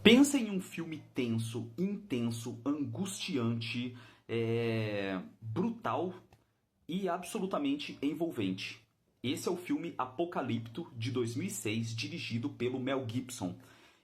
Pensa em um filme tenso, intenso, angustiante, brutal e absolutamente envolvente. Esse é o filme Apocalipto, de 2006, dirigido pelo Mel Gibson.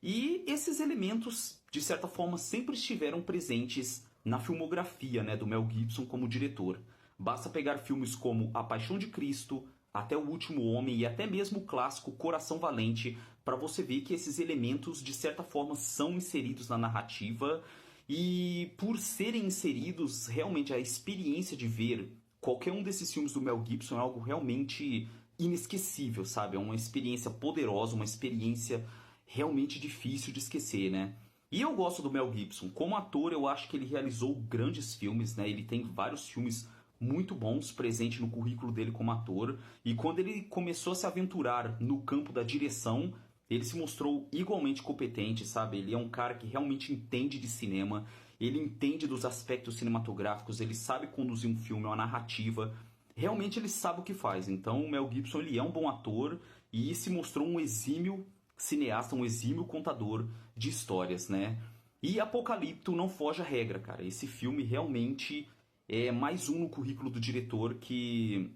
E esses elementos, de certa forma, sempre estiveram presentes na filmografia, né, do Mel Gibson como diretor. Basta pegar filmes como A Paixão de Cristo, Até o Último Homem e até mesmo o clássico Coração Valente para você ver que esses elementos, de certa forma, são inseridos na narrativa. E por serem inseridos, realmente a experiência de ver qualquer um desses filmes do Mel Gibson é algo realmente inesquecível, sabe? É uma experiência poderosa, uma experiência realmente difícil de esquecer, né? E eu gosto do Mel Gibson. Como ator, eu acho que ele realizou grandes filmes, né? Ele tem vários filmes muito bons presentes no currículo dele como ator. E quando ele começou a se aventurar no campo da direção, ele se mostrou igualmente competente, sabe? Ele é um cara que realmente entende de cinema, ele entende dos aspectos cinematográficos, ele sabe conduzir um filme, uma narrativa. Realmente ele sabe o que faz. Então o Mel Gibson ele é um bom ator e se mostrou um exímio cineasta, um exímio contador de histórias, né? E Apocalipto não foge à regra, cara. Esse filme realmente é mais um no currículo do diretor que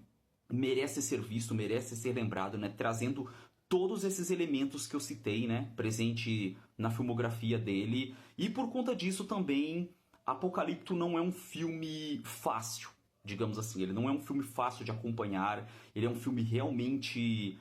merece ser visto, merece ser lembrado, né? Trazendo todos esses elementos que eu citei, né? Presente na filmografia dele. E por conta disso também, Apocalipto não é um filme fácil, digamos assim. Ele não é um filme fácil de acompanhar. Ele é um filme realmente,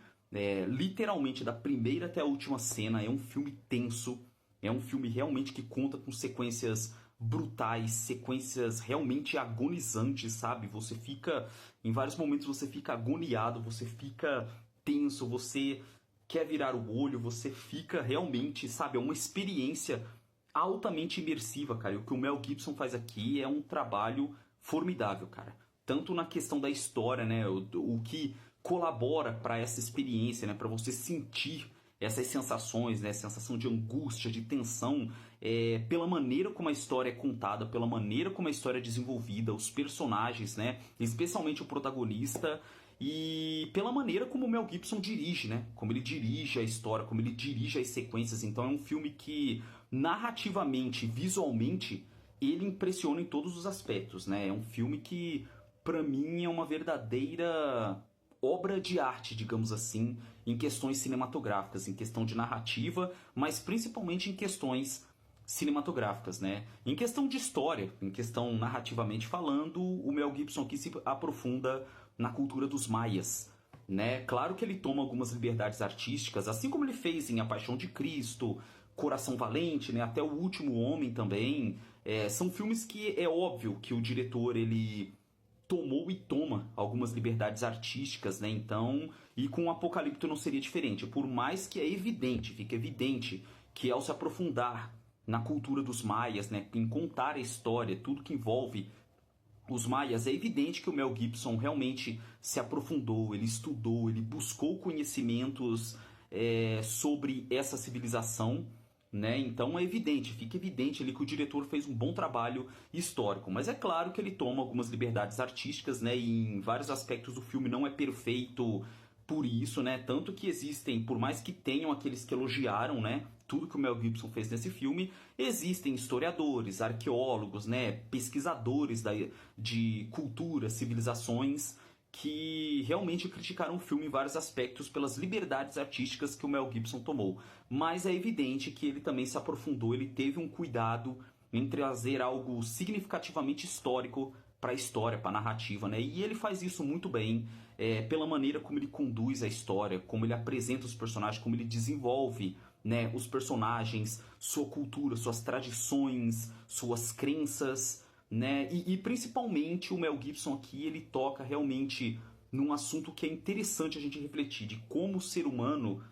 literalmente, da primeira até a última cena. É um filme tenso. É um filme realmente que conta com sequências brutais, sequências realmente agonizantes, sabe? Você fica, em vários momentos você fica agoniado, você fica tenso, você quer virar o olho, você fica realmente, sabe? É uma experiência altamente imersiva, cara. E o que o Mel Gibson faz aqui é um trabalho formidável, cara. Tanto na questão da história, né? O que colabora para essa experiência, né? Para você sentir essas sensações, né? Sensação de angústia, de tensão, pela maneira como a história é contada, pela maneira como a história é desenvolvida, os personagens, né? Especialmente o protagonista e pela maneira como o Mel Gibson dirige, né? Como ele dirige a história, como ele dirige as sequências. Então é um filme que narrativamente, visualmente, ele impressiona em todos os aspectos, né? É um filme que, pra mim, é uma verdadeira obra de arte, digamos assim, em questões cinematográficas, em questão de narrativa, mas principalmente em questões cinematográficas, né? Em questão de história, em questão narrativamente falando, o Mel Gibson aqui se aprofunda na cultura dos maias, né? Claro que ele toma algumas liberdades artísticas, assim como ele fez em A Paixão de Cristo, Coração Valente, né? Até O Último Homem também. São filmes que é óbvio que o diretor ele tomou e toma algumas liberdades artísticas, né? Então, e com o Apocalipto não seria diferente. Por mais que fique evidente que ao se aprofundar na cultura dos maias, né, em contar a história, tudo que envolve os maias, é evidente que o Mel Gibson realmente se aprofundou, ele estudou, ele buscou conhecimentos sobre essa civilização, né? Então é evidente, fica evidente ali que o diretor fez um bom trabalho histórico, mas é claro que ele toma algumas liberdades artísticas, né? E em vários aspectos o filme não é perfeito por isso, né? Tanto que existem, por mais que tenham aqueles que elogiaram, né, tudo que o Mel Gibson fez nesse filme, existem historiadores, arqueólogos, né, pesquisadores de culturas, civilizações que realmente criticaram o filme em vários aspectos pelas liberdades artísticas que o Mel Gibson tomou. Mas é evidente que ele também se aprofundou, ele teve um cuidado em trazer algo significativamente histórico para a história, para a narrativa, né? E ele faz isso muito bem, pela maneira como ele conduz a história, como ele apresenta os personagens, como ele desenvolve, né, os personagens, sua cultura, suas tradições, suas crenças, né? E principalmente o Mel Gibson aqui ele toca realmente num assunto que é interessante a gente refletir, de como o ser humano,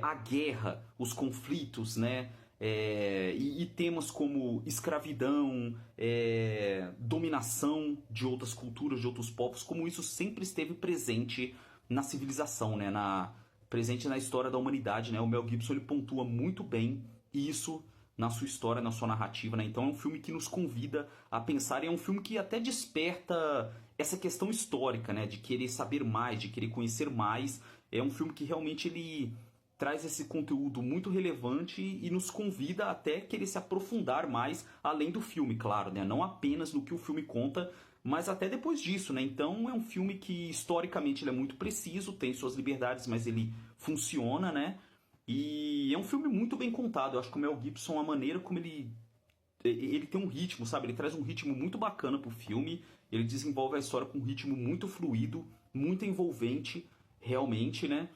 a guerra, os conflitos, né? E temas como escravidão, dominação de outras culturas, de outros povos, como isso sempre esteve presente na civilização, né? Presente na história da humanidade, né? O Mel Gibson ele pontua muito bem isso na sua história, na sua narrativa, né? Então é um filme que nos convida a pensar, e é um filme que até desperta essa questão histórica, né? De querer saber mais, de querer conhecer mais. É um filme que realmente ele traz esse conteúdo muito relevante e nos convida até querer se aprofundar mais além do filme, claro, né? Não apenas no que o filme conta, mas até depois disso, né? Então é um filme que historicamente ele é muito preciso, tem suas liberdades, mas ele funciona, né? E é um filme muito bem contado. Eu acho que o Mel Gibson, a maneira como ele tem um ritmo, sabe? Ele traz um ritmo muito bacana pro filme. Ele desenvolve a história com um ritmo muito fluido, muito envolvente, realmente, né?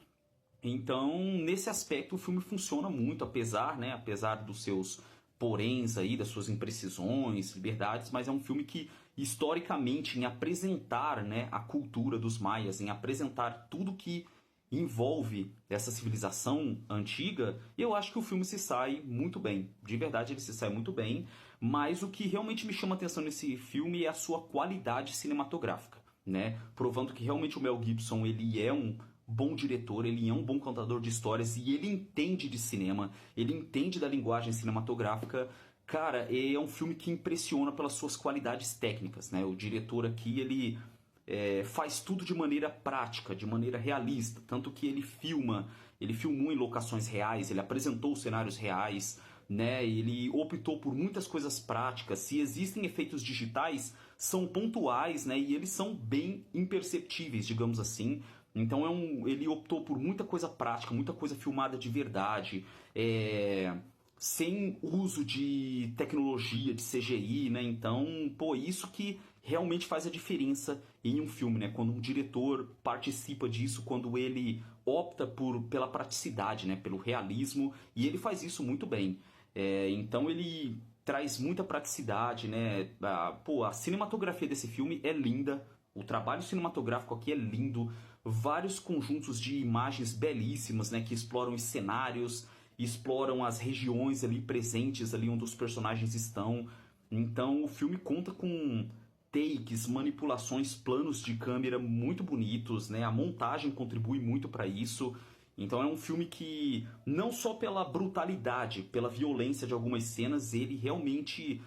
Então, nesse aspecto, o filme funciona muito, apesar, né? Apesar dos seus poréns aí, das suas imprecisões, liberdades, mas é um filme que, historicamente, em apresentar, né, a cultura dos maias, em apresentar tudo que envolve essa civilização antiga, eu acho que o filme se sai muito bem. De verdade, ele se sai muito bem. Mas o que realmente me chama a atenção nesse filme é a sua qualidade cinematográfica, né? Provando que realmente o Mel Gibson ele é um bom diretor, ele é um bom contador de histórias e ele entende de cinema, ele entende da linguagem cinematográfica. Cara, é um filme que impressiona pelas suas qualidades técnicas, né? O diretor aqui, ele faz tudo de maneira prática, de maneira realista, tanto que ele filmou em locações reais, ele apresentou cenários reais, né? Ele optou por muitas coisas práticas. Se existem efeitos digitais, são pontuais, né? E eles são bem imperceptíveis, digamos assim. Então ele optou por muita coisa prática, muita coisa filmada de verdade, sem uso de tecnologia, de CGI, né? Então, pô, isso que realmente faz a diferença em um filme, né? Quando um diretor participa disso, quando ele opta pela praticidade, né? Pelo realismo, e ele faz isso muito bem. Então ele traz muita praticidade, né? A cinematografia desse filme é linda, o trabalho cinematográfico aqui é lindo, vários conjuntos de imagens belíssimas, né? Que exploram os cenários, exploram as regiões ali presentes, ali onde os personagens estão. Então o filme conta com takes, manipulações, planos de câmera muito bonitos, né? A montagem contribui muito para isso. Então é um filme que, não só pela brutalidade, pela violência de algumas cenas, ele realmente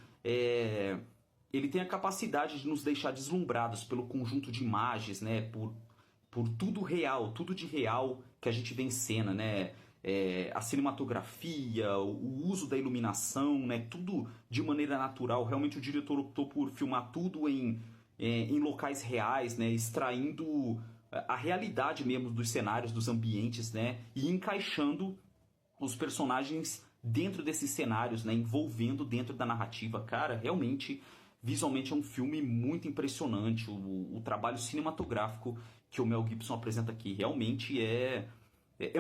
ele tem a capacidade de nos deixar deslumbrados pelo conjunto de imagens, né? Por tudo real, tudo de real que a gente vê em cena, né? A cinematografia, o uso da iluminação, né? Tudo de maneira natural. Realmente o diretor optou por filmar tudo em locais reais, né? Extraindo a realidade mesmo dos cenários, dos ambientes, né? E encaixando os personagens dentro desses cenários, né? Envolvendo dentro da narrativa. Cara, realmente, visualmente é um filme muito impressionante. O trabalho cinematográfico que o Mel Gibson apresenta aqui realmente é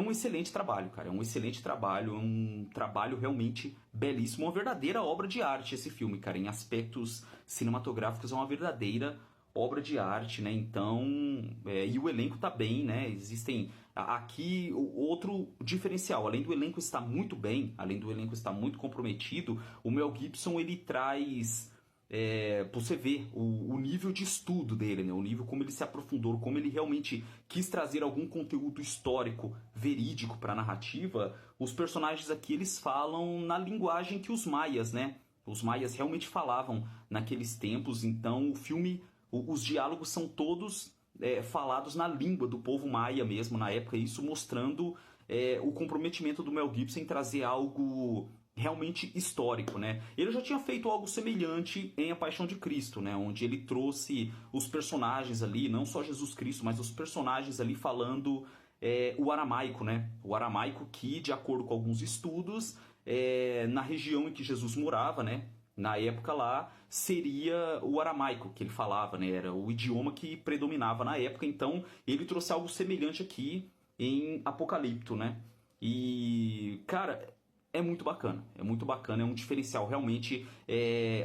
um excelente trabalho, cara. É um excelente trabalho, é um trabalho realmente belíssimo, uma verdadeira obra de arte esse filme, cara. Em aspectos cinematográficos é uma verdadeira obra de arte, né? Então, e o elenco tá bem, né? Existem aqui outro diferencial. Além do elenco estar muito bem, além do elenco estar muito comprometido, o Mel Gibson ele traz pra você ver o nível de estudo dele, né? O nível como ele se aprofundou, como ele realmente quis trazer algum conteúdo histórico verídico para a narrativa. Os personagens aqui eles falam na linguagem que os maias, né? Os maias realmente falavam naqueles tempos. Então o filme, os diálogos são todos falados na língua do povo maia mesmo na época. Isso mostrando o comprometimento do Mel Gibson em trazer algo realmente histórico, né? Ele já tinha feito algo semelhante em A Paixão de Cristo, né? Onde ele trouxe os personagens ali, não só Jesus Cristo, mas os personagens ali falando o aramaico, né? O aramaico que, de acordo com alguns estudos, na região em que Jesus morava, né? Na época lá, seria o aramaico que ele falava, né? Era o idioma que predominava na época. Então, ele trouxe algo semelhante aqui em Apocalipto, né? E, cara, é muito bacana, é um diferencial, realmente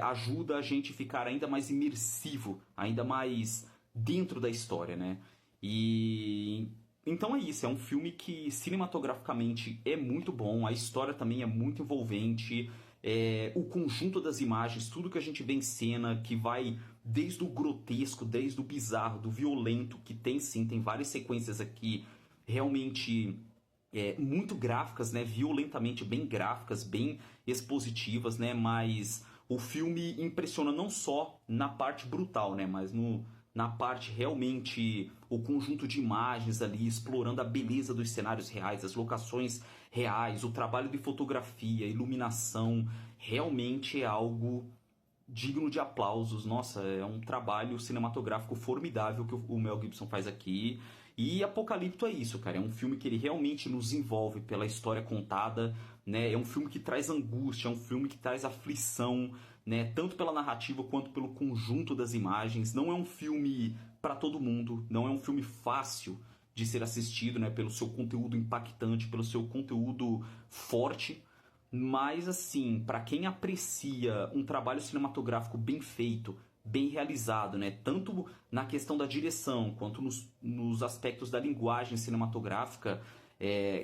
ajuda a gente a ficar ainda mais imersivo, ainda mais dentro da história, né? E então é isso, é um filme que cinematograficamente é muito bom, a história também é muito envolvente, o conjunto das imagens, tudo que a gente vê em cena, que vai desde o grotesco, desde o bizarro, do violento, que tem sim, tem várias sequências aqui realmente muito gráficas, né? Violentamente bem gráficas, bem expositivas, né? Mas o filme impressiona não só na parte brutal, né? Mas na parte realmente, o conjunto de imagens ali, explorando a beleza dos cenários reais, as locações reais, o trabalho de fotografia, iluminação, realmente é algo digno de aplausos. Nossa, é um trabalho cinematográfico formidável que o Mel Gibson faz aqui. E Apocalipto é isso, cara. É um filme que ele realmente nos envolve pela história contada, né? É um filme que traz angústia, é um filme que traz aflição, né? Tanto pela narrativa quanto pelo conjunto das imagens. Não é um filme para todo mundo, não é um filme fácil de ser assistido, né? Pelo seu conteúdo impactante, pelo seu conteúdo forte. Mas assim, para quem aprecia um trabalho cinematográfico bem feito, bem realizado, né? Tanto na questão da direção quanto nos aspectos da linguagem cinematográfica,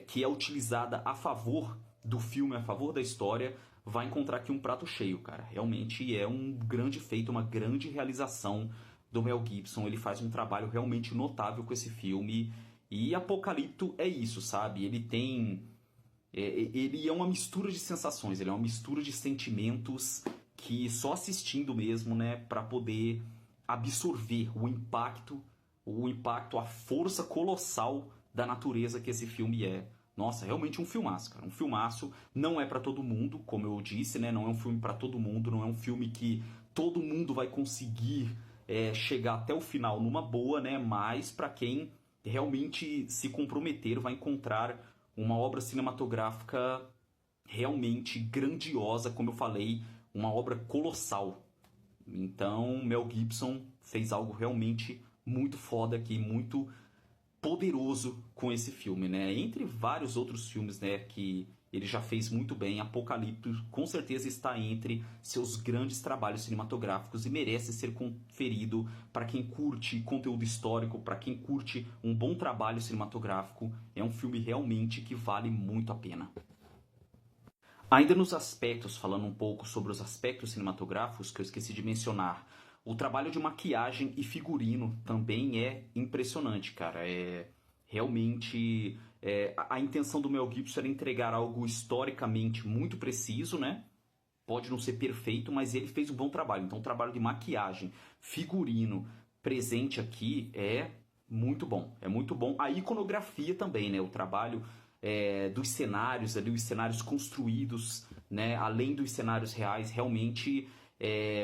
que é utilizada a favor do filme, a favor da história, vai encontrar aqui um prato cheio, cara. Realmente é um grande feito, uma grande realização do Mel Gibson. Ele faz um trabalho realmente notável com esse filme. E Apocalipto é isso, sabe? Ele é uma mistura de sensações, ele é uma mistura de sentimentos que só assistindo mesmo, né, para poder absorver o impacto, a força colossal da natureza que esse filme é. Nossa, realmente um filmaço, cara. Um filmaço. Não é para todo mundo, como eu disse, né? Não é um filme para todo mundo, não é um filme que todo mundo vai conseguir chegar até o final numa boa, né? Mas para quem realmente se comprometer, vai encontrar uma obra cinematográfica realmente grandiosa, como eu falei, uma obra colossal. Então, Mel Gibson fez algo realmente muito foda aqui, muito poderoso com esse filme, né? Entre vários outros filmes, né, que ele já fez muito bem, Apocalipto com certeza está entre seus grandes trabalhos cinematográficos e merece ser conferido para quem curte conteúdo histórico, para quem curte um bom trabalho cinematográfico. É um filme realmente que vale muito a pena. Ainda nos aspectos, falando um pouco sobre os aspectos cinematográficos que eu esqueci de mencionar, o trabalho de maquiagem e figurino também é impressionante, cara. Realmente a intenção do Mel Gibson era entregar algo historicamente muito preciso, né? Pode não ser perfeito, mas ele fez um bom trabalho. Então, o trabalho de maquiagem, figurino presente aqui é muito bom. É muito bom. A iconografia também, né? O trabalho dos cenários ali, os cenários construídos, né? Além dos cenários reais, realmente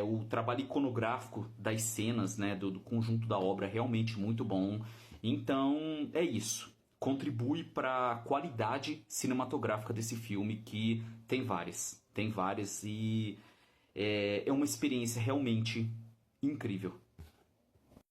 o trabalho iconográfico das cenas, né? Do conjunto da obra é realmente muito bom. Então, é isso. Contribui para a qualidade cinematográfica desse filme, que tem várias. Tem várias e é uma experiência realmente incrível.